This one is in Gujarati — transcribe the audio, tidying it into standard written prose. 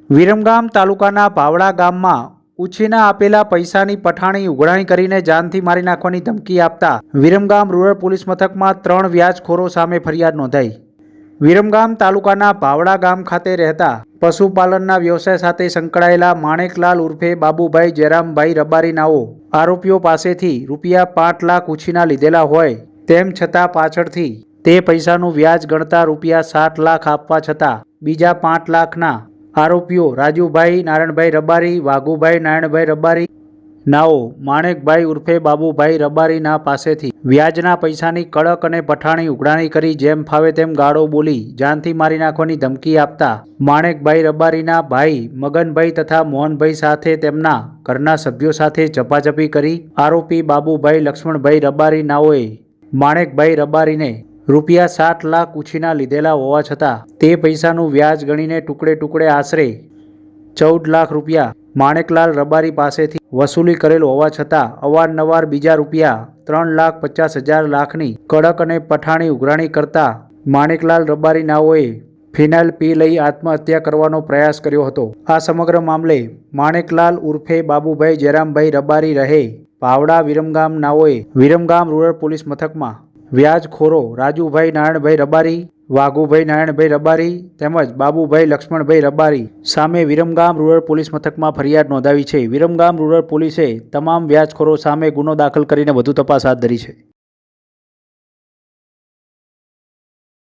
વિરમગામ તાલુકાના ભાવડા ગામમાં ઉછીના આપેલા પૈસાની પઠાણી ઉઘરાણી કરીને જાનથી મારી નાખવાની ધમકી આપતા વિરમગામ રૂરલ પોલીસ મથકમાં 3 વ્યાજખોરો સામે ફરિયાદ નોંધાઈ। વિરમગામ તાલુકાના ભાવડા ગામ ખાતે રહેતા પશુપાલનના વ્યવસાય સાથે સંકળાયેલા માણેકલાલ ઉર્ફે બાબુભાઈ જયરામભાઈ રબારી નાઓ આરોપીઓ પાસેથી ₹5 લાખ ઉછીના લીધેલા હોય તેમ છતાં પાછળથી તે પૈસાનું વ્યાજ ગણતા ₹7 લાખ આપવા છતાં બીજા 5 લાખના આરોપીઓ રાજુભાઈ નારાયણભાઈ રબારી, વાઘુભાઈ નારાયણભાઈ રબારી નાઓ માણેકભાઈ ઉર્ફે બાબુભાઈ રબારીના પાસેથી વ્યાજના પૈસાની કડક અને પઠાણી ઉઘરાણી કરી જેમ ફાવે તેમ ગાળો બોલી જાનથી મારી નાખવાની ધમકી આપતા માણેકભાઈ રબારીના ભાઈ મગનભાઈ તથા મોહનભાઈ સાથે તેમના ઘરના સભ્યો સાથે ઝપાઝપી કરી આરોપી બાબુભાઈ લક્ષ્મણભાઈ રબારી નાઓએ માણેકભાઈ રબારીને ₹7 લાખ ઉછીના લીધેલા હોવા છતાં તે પૈસાનું વ્યાજ ગણીને ટુકડે ટુકડે આશરે ₹14 લાખ માણેકલાલ રબારી પાસેથી વસૂલી કરેલ હોવા છતાં અવારનવાર બીજા ₹3,50,000 લાખની કડક અને પઠાણી ઉઘરાણી કરતા માણેકલાલ રબારી નાઓએ ફિનાઇલ પી લઈ આત્મહત્યા કરવાનો પ્રયાસ કર્યો હતો। આ સમગ્ર મામલે માણેકલાલ ઉર્ફે બાબુભાઈ જયરામભાઈ રબારી રહે ભાવડા વિરમગામ નાઓએ વિરમગામ રૂરલ પોલીસ મથકમાં વ્યાજખોરો રાજુભાઈ નારાયણભાઈ રબારી, વાઘુભાઈ નારાયણભાઈ રબારી તેમજ બાબુભાઈ લક્ષ્મણભાઈ રબારી સામે વિરમગામ રૂરલ પોલીસ મથકમાં ફરિયાદ નોંધાવી છે। વિરમગામ રૂરલ પોલીસે તમામ વ્યાજખોરો સામે ગુનો દાખલ કરીને વધુ તપાસ હાથ ધરી છે।